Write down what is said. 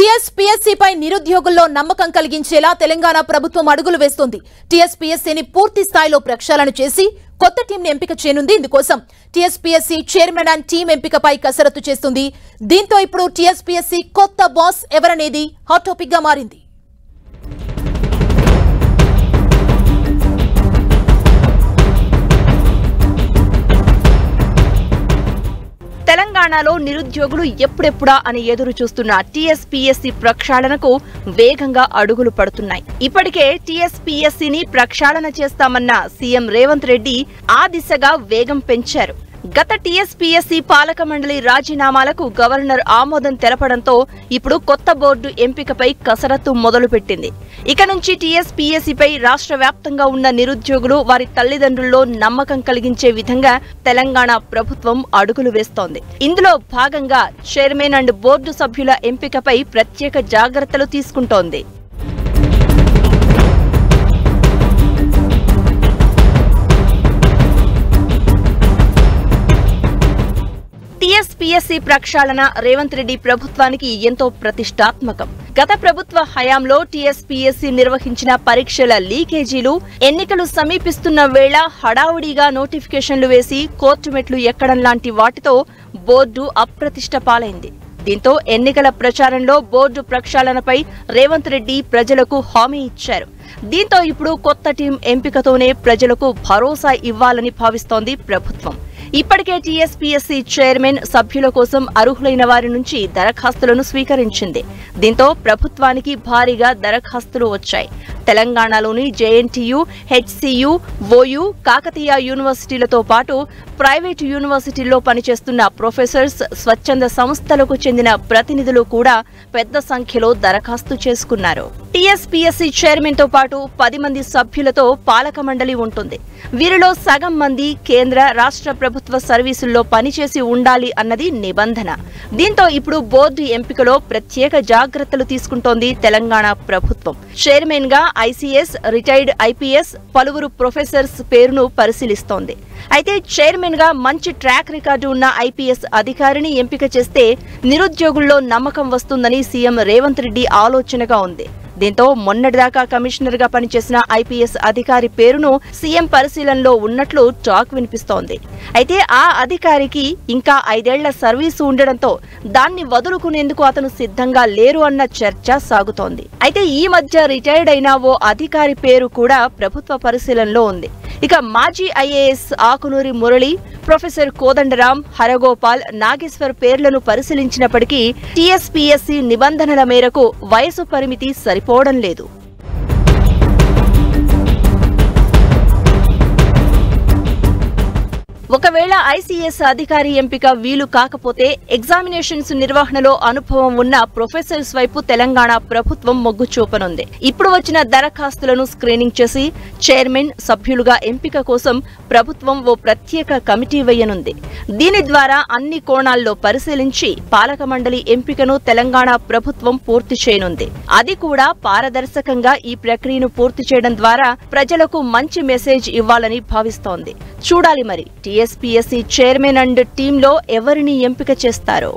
TSPSC పై నిరుద్యోగుల్లో నమ్మకం కలిగించేలా తెలంగాణ ప్రభుత్వం అడుగులు వేస్తోంది. టీఎస్పీఎస్సీని పూర్తి స్థాయిలో ప్రక్షాళన చేసి కొత్త టీంని ఎంపిక చేయనుంది. ఇందుకోసం టీఎస్పీఎస్సీ చైర్మన్ అండ్ టీం ఎంపికపై కసరత్తు చేస్తుంది. దీంతో ఇప్పుడు టీఎస్పీఎస్సీ కొత్త బాస్ ఎవరనేది హాట్ టాపిక్ గా మారింది. తెలంగాణలో నిరుద్యోగులు ఎప్పుడెప్పుడా అని ఎదురు చూస్తున్న టీఎస్పీఎస్సీ ప్రక్షాళనకు వేగంగా అడుగులు పడుతున్నాయి. ఇప్పటికే టీఎస్పీఎస్సీని ప్రక్షాళన చేస్తామన్న సీఎం రేవంత్ రెడ్డి ఆ దిశగా వేగం పెంచారు. గత టీఎస్పీఎస్సీ పాలక మండలి రాజీనామాలకు గవర్నర్ ఆమోదం తెలపడంతో ఇప్పుడు కొత్త బోర్డు ఎంపికపై కసరత్తు మొదలుపెట్టింది. ఇక నుంచి టీఎస్పీఎస్సీపై రాష్ట్ర వ్యాప్తంగా ఉన్న నిరుద్యోగులు వారి తల్లిదండ్రుల్లో నమ్మకం కలిగించే విధంగా తెలంగాణ ప్రభుత్వం అడుగులు వేస్తోంది. ఇందులో భాగంగా చైర్మన్ అండ్ బోర్డు సభ్యుల ఎంపికపై ప్రత్యేక జాగ్రత్తలు తీసుకుంటోంది. టీఎస్పీఎస్సీ ప్రక్షాళన రేవంత్ రెడ్డి ప్రభుత్వానికి ఎంతో ప్రతిష్టాత్మకం. గత ప్రభుత్వ హయాంలో టీఎస్పీఎస్సీ నిర్వహించిన పరీక్షల లీకేజీలు, ఎన్నికలు సమీపిస్తున్న వేళ హడావుడిగా నోటిఫికేషన్లు వేసి కోర్టు మెట్లు ఎక్కడం లాంటి వాటితో బోర్డు అప్రతిష్ట పాలైంది. దీంతో ఎన్నికల ప్రచారంలో బోర్డు ప్రక్షాళనపై రేవంత్ రెడ్డి ప్రజలకు హామీ ఇచ్చారు. దీంతో ఇప్పుడు కొత్త టీం ఎంపికతోనే ప్రజలకు భరోసా ఇవ్వాలని భావిస్తోంది ప్రభుత్వం. ఇప్పటికే టీఎస్పీఎస్సీ చైర్మన్ సభ్యుల కోసం అర్హులైన వారి నుంచి దరఖాస్తులను స్వీకరించింది. దీంతో ప్రభుత్వానికి భారీగా దరఖాస్తులు వచ్చాయి. తెలంగాణలోని జేఎన్టీయూ, హెచ్సీయూ, ఓయూ, కాకతీయ యూనివర్సిటీలతో పాటు ప్రైవేటు యూనివర్సిటీల్లో పనిచేస్తున్న ప్రొఫెసర్స్, స్వచ్ఛంద సంస్థలకు చెందిన ప్రతినిధులు కూడా పెద్ద సంఖ్యలో దరఖాస్తు చేసుకున్నారు. టీఎస్పీఎస్సీ చైర్మన్ తో పాటు 10 మంది సభ్యులతో పాలక మండలి ఉంటుంది. వీరిలో సగం మంది కేంద్ర, రాష్ట్ర ప్రభుత్వ సర్వీసుల్లో పనిచేసి ఉండాలి అన్నది నిబంధన. దీంతో ఇప్పుడు బోర్డు ఎంపికలో ప్రత్యేక జాగ్రత్తలు తీసుకుంటోంది తెలంగాణ ప్రభుత్వం. చైర్మన్ గా ఐసీఎస్, రిటైర్డ్ ఐపీఎస్, పలువురు ప్రొఫెసర్స్ పేరును పరిశీలిస్తోంది. అయితే చైర్మన్ గా మంచి ట్రాక్ రికార్డు ఉన్న ఐపీఎస్ అధికారిని ఎంపిక చేస్తే నిరుద్యోగుల్లో నమ్మకం వస్తుందని సీఎం రేవంత్ రెడ్డి ఆలోచనగా ఉంది. దీంతో మొన్నటిదాకా కమిషనర్ గా పనిచేసిన ఐపీఎస్ అధికారి పేరును సీఎం పరిశీలనలో ఉన్నట్లు టాక్ వినిపిస్తోంది. అయితే ఆ అధికారికి ఇంకా 5 ఏళ్ల సర్వీసు ఉండడంతో దాన్ని వదులుకునేందుకు అతను సిద్ధంగా లేరు అన్న చర్చ సాగుతోంది. అయితే ఈ మధ్య రిటైర్డ్ అయిన ఓ అధికారి పేరు కూడా ప్రభుత్వ పరిశీలనలో ఉంది. ఇక మాజీ ఐఏఎస్ ఆకునూరి మురళి, ప్రొఫెసర్ కోదండరాం, హరగోపాల్, నాగేశ్వర్ పేర్లను పరిశీలించినప్పటికీ టీఎస్పీఎస్సీ నిబంధనల మేరకు వయసు పరిమితి సరిపోవడం లేదు. ఒకవేళ ఐసీఎస్ అధికారి ఎంపిక వీలు కాకపోతే ఎగ్జామినేషన్స్ నిర్వహణలో అనుభవం ఉన్న ప్రొఫెసర్స్ వైపు తెలంగాణ ప్రభుత్వం మొగ్గు చూపనుంది. ఇప్పుడు వచ్చిన దరఖాస్తులను స్క్రీనింగ్ చేసి చైర్మన్, సభ్యులుగా ఎంపిక కోసం ప్రభుత్వం ఓ ప్రత్యేక కమిటీ వేయనుంది. దీని ద్వారా అన్ని కోణాల్లో పరిశీలించి పాలక మండలి ఎంపికను తెలంగాణ ప్రభుత్వం పూర్తి చేయనుంది. అది కూడా పారదర్శకంగా ఈ ప్రక్రియను పూర్తి చేయడం ద్వారా ప్రజలకు మంచి మెసేజ్ ఇవ్వాలని భావిస్తోంది. చూడాలి మరి టీఎస్పీఎస్సీ చైర్మన్ అండ్ టీంలో ఎవరిని ఎంపిక చేస్తారో.